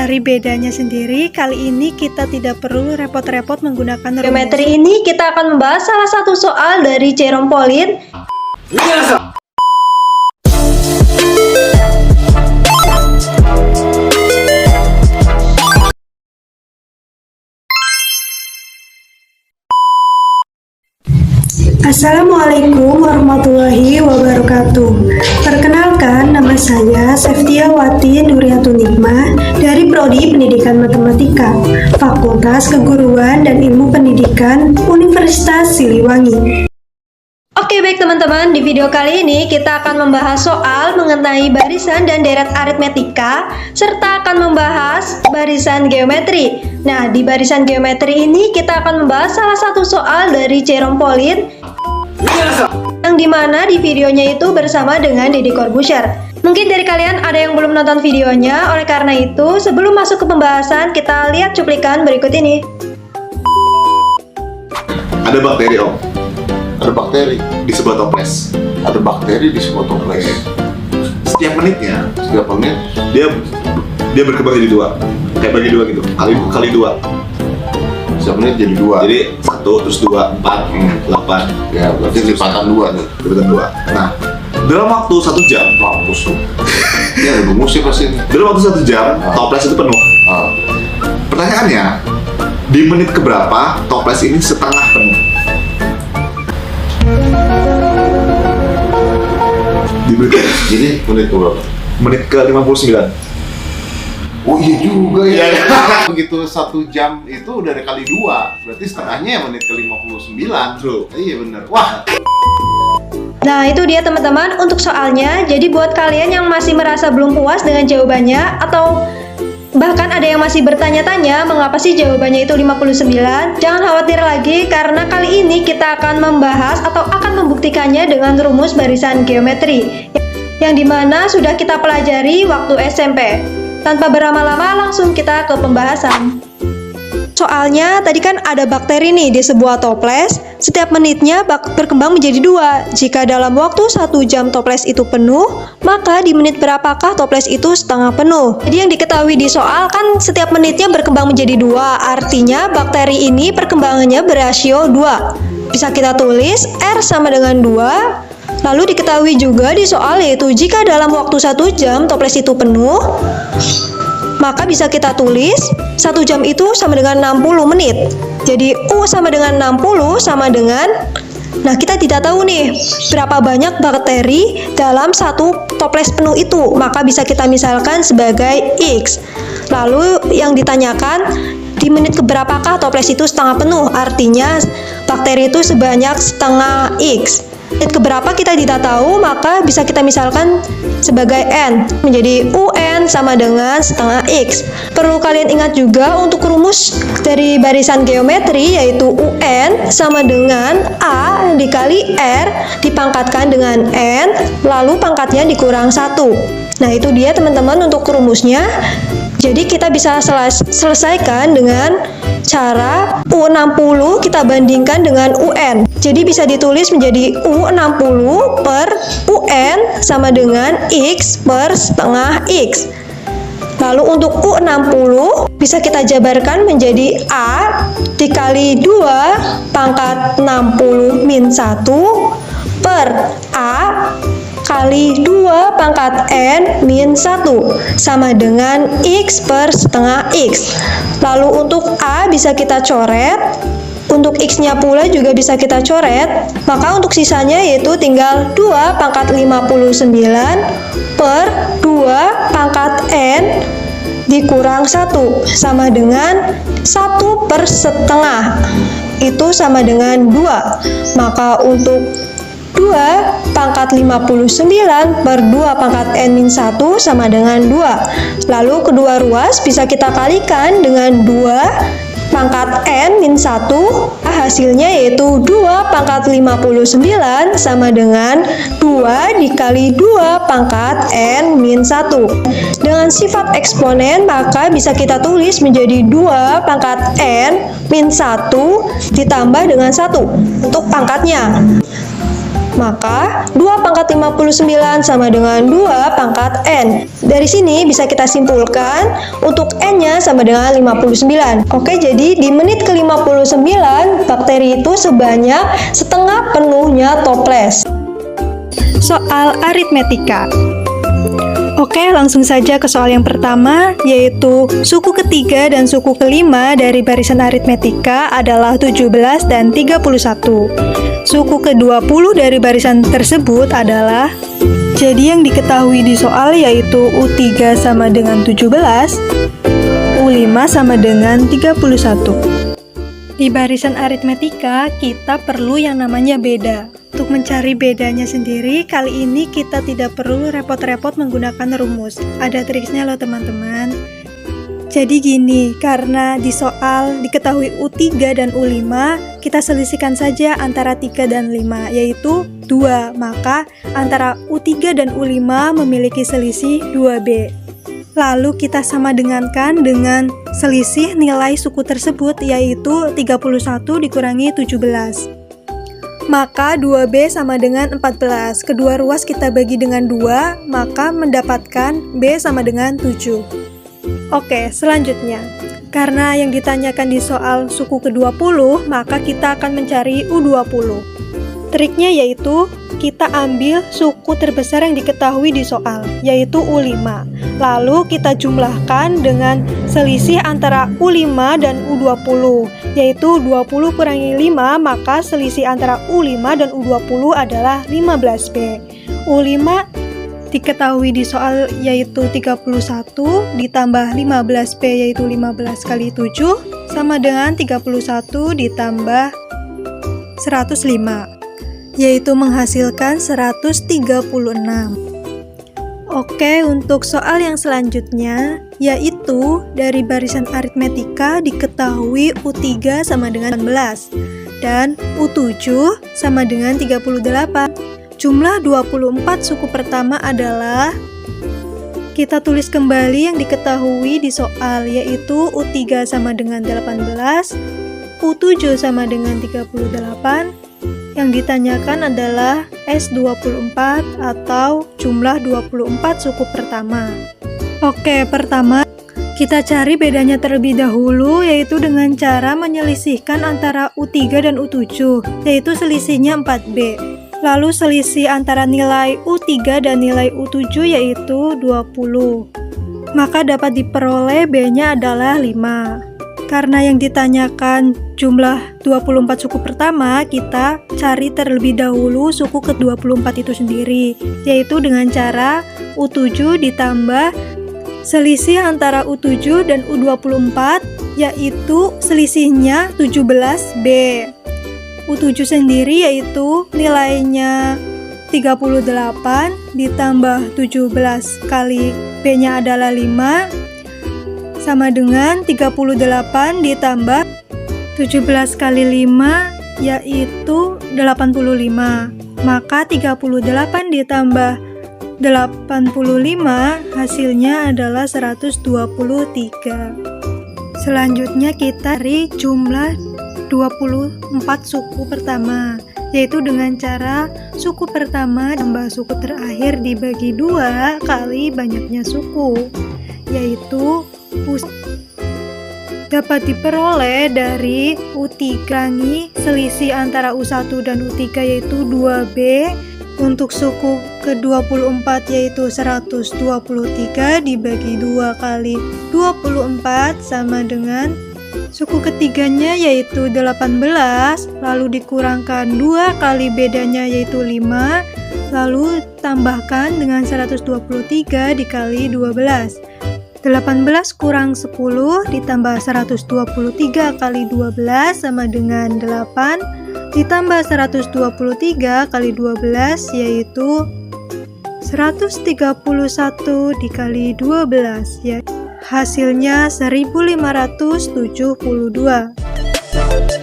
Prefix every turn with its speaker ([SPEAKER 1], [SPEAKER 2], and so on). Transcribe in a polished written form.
[SPEAKER 1] Dari bedanya sendiri, kali ini kita tidak perlu repot-repot menggunakan rumus.
[SPEAKER 2] Geometri ini kita akan membahas salah satu soal dari Jerompolin.
[SPEAKER 1] Assalamualaikum warahmatullahi wabarakatuh. Perkenalkan, nama saya Seftiawati Nuriatunigma dari Prodi Pendidikan Matematika, Fakultas Keguruan dan Ilmu Pendidikan, Universitas Siliwangi.
[SPEAKER 2] Oke, baik teman-teman, di video kali ini kita akan membahas soal mengenai barisan dan deret aritmetika, serta akan membahas barisan geometri. Nah, di barisan geometri ini kita akan membahas salah satu soal dari Jerompolin, yang dimana di videonya itu bersama dengan Deddy Corbuzier. Mungkin dari kalian ada yang belum nonton videonya, oleh karena itu sebelum masuk ke pembahasan kita lihat cuplikan berikut ini.
[SPEAKER 3] Ada bakteri, Om.
[SPEAKER 4] Ada bakteri
[SPEAKER 3] Di sebuah toples.
[SPEAKER 4] ada bakteri di sebuah toples.
[SPEAKER 3] Setiap menitnya
[SPEAKER 4] Setiap menit
[SPEAKER 3] dia berkembang jadi dua. Kayak bagi dua gitu. Kali dua.
[SPEAKER 4] setiap menit jadi dua.
[SPEAKER 3] Jadi 1 terus 2 4 8.
[SPEAKER 4] Ya berarti lipatan dua tuh.
[SPEAKER 3] Lipatan 2. Nah, dalam waktu 1 jam,
[SPEAKER 4] Mampus tuh. Ya ada musik pasti.
[SPEAKER 3] dalam waktu 1 jam toples itu penuh. Pertanyaannya, di menit keberapa toples ini setengah penuh? Di
[SPEAKER 4] Jadi menit berapa?
[SPEAKER 3] menit ke 59.
[SPEAKER 4] Oh iya juga ya.
[SPEAKER 3] Iya.
[SPEAKER 4] Begitu 1 jam itu udah ada kali 2. Berarti setengahnya ya menit ke 59.
[SPEAKER 3] True.
[SPEAKER 4] Iya bener. Wah.
[SPEAKER 2] Nah, itu dia teman-teman untuk soalnya. Jadi buat kalian yang masih merasa belum puas dengan jawabannya, atau bahkan ada yang masih bertanya-tanya mengapa sih jawabannya itu 59, jangan khawatir lagi karena kali ini kita akan membahas atau akan membuktikannya dengan rumus barisan geometri yang dimana sudah kita pelajari waktu SMP. Tanpa berlama-lama langsung kita ke pembahasan. Soalnya tadi kan ada bakteri nih di sebuah toples, setiap menitnya berkembang menjadi 2. Jika dalam waktu 1 jam toples itu penuh, maka di menit berapakah toples itu setengah penuh? Jadi yang diketahui di soal kan setiap menitnya berkembang menjadi 2, artinya bakteri ini perkembangannya berasio 2. Bisa kita tulis R sama dengan 2. Lalu diketahui juga di soal yaitu jika dalam waktu 1 jam toples itu penuh, maka bisa kita tulis 1 jam itu sama dengan 60 menit. Jadi U sama dengan 60 sama dengan, nah kita tidak tahu nih berapa banyak bakteri dalam satu toples penuh itu, maka bisa kita misalkan sebagai X. Lalu yang ditanyakan di menit keberapakah toples itu setengah penuh, artinya bakteri itu sebanyak setengah X. Menit keberapa kita tidak tahu, maka bisa kita misalkan sebagai N, menjadi UN sama dengan setengah X. Perlu kalian ingat juga untuk rumus dari barisan geometri, yaitu UN sama dengan A dikali R dipangkatkan dengan N, lalu pangkatnya dikurang 1. Nah itu dia teman-teman untuk rumusnya. Jadi kita bisa selesaikan dengan cara U60 kita bandingkan dengan UN. Jadi bisa ditulis menjadi U60 per UN sama dengan X per setengah X. Lalu untuk U60 bisa kita jabarkan menjadi A dikali 2 pangkat 60 min 1 per A kali 2 pangkat N min 1 sama dengan X per setengah X. Lalu untuk A bisa kita coret, untuk X-nya pula juga bisa kita coret, maka untuk sisanya yaitu tinggal 2 pangkat 59 per 2 pangkat N dikurang 1 sama dengan 1 per setengah, itu sama dengan 2. Maka untuk 2 pangkat 59 per 2 pangkat N-1 sama dengan 2. Lalu kedua ruas bisa kita kalikan dengan 2 pangkat N-1. Hasilnya yaitu 2 pangkat 59 sama dengan 2 dikali 2 pangkat N-1. Dengan sifat eksponen maka bisa kita tulis menjadi 2 pangkat N-1 ditambah dengan 1 untuk pangkatnya. Maka 2 pangkat 59 sama dengan 2 pangkat N. Dari sini bisa kita simpulkan untuk N-nya sama dengan 59. Oke, jadi di menit ke-59 bakteri itu sebanyak setengah penuhnya toples.
[SPEAKER 1] Soal aritmetika. Oke, langsung saja ke soal yang pertama, yaitu suku ketiga dan suku kelima dari barisan aritmetika adalah 17 dan 31. Suku ke-20 dari barisan tersebut adalah, jadi yang diketahui di soal yaitu U3 sama dengan 17, U5 sama dengan 31. Di barisan aritmetika, kita perlu yang namanya beda. Untuk mencari bedanya sendiri, kali ini kita tidak perlu repot-repot menggunakan rumus. Ada triksnya loh teman-teman. Jadi gini, karena di soal diketahui U3 dan U5, kita selisihkan saja antara 3 dan 5, yaitu 2. Maka antara U3 dan U5 memiliki selisih 2B. Lalu kita sama dengankan dengan selisih nilai suku tersebut, yaitu 31 dikurangi 17. Maka 2B sama dengan 14. Kedua ruas kita bagi dengan 2, maka mendapatkan B sama dengan 7. Oke, selanjutnya. Karena yang ditanyakan di soal suku ke-20, maka kita akan mencari U20. Triknya yaitu kita ambil suku terbesar yang diketahui di soal, yaitu U5. Lalu kita jumlahkan dengan selisih antara U5 dan U20, yaitu 20 kurangi 5, maka selisih antara U5 dan U20 adalah 15B. U5 diketahui di soal yaitu 31 ditambah 15B yaitu 15 kali 7 sama dengan 31 ditambah 105. Yaitu menghasilkan 136. Oke, untuk soal yang selanjutnya, yaitu dari barisan aritmetika diketahui U3 sama dengan 18 dan U7 sama dengan 38. Jumlah 24 suku pertama adalah, kita tulis kembali yang diketahui di soal, yaitu U3 sama dengan 18, U7 sama dengan 38. Yang ditanyakan adalah S24 atau jumlah 24 suku pertama. Oke, pertama kita cari bedanya terlebih dahulu, yaitu dengan cara menyelisihkan antara U3 dan U7, yaitu selisihnya 4B. Lalu selisih antara nilai U3 dan nilai U7 yaitu 20. Maka dapat diperoleh B-nya adalah 5. Karena yang ditanyakan jumlah 24 suku pertama, kita cari terlebih dahulu suku ke-24 itu sendiri, yaitu dengan cara U7 ditambah selisih antara U7 dan U24, yaitu selisihnya 17B. U7 sendiri yaitu nilainya 38 ditambah 17 kali B-nya adalah 5, sama dengan 38 ditambah 17 kali 5 yaitu 85. Maka 38 ditambah 85 hasilnya adalah 123. Selanjutnya kita cari jumlah 24 suku pertama, yaitu dengan cara suku pertama tambah suku terakhir dibagi 2 kali banyaknya suku, yaitu dapat diperoleh dari U3 selisih antara U1 dan U3 yaitu 2B. Untuk suku ke-24 yaitu 123 dibagi 2 kali 24 sama dengan suku ketiganya yaitu 18, lalu dikurangkan 2 kali bedanya yaitu 5, lalu tambahkan dengan 123 dikali 12. 18 kurang 10 ditambah 123 kali 12 sama dengan 8, ditambah 123 kali 12 yaitu 131 dikali 12, ya. Hasilnya 1572.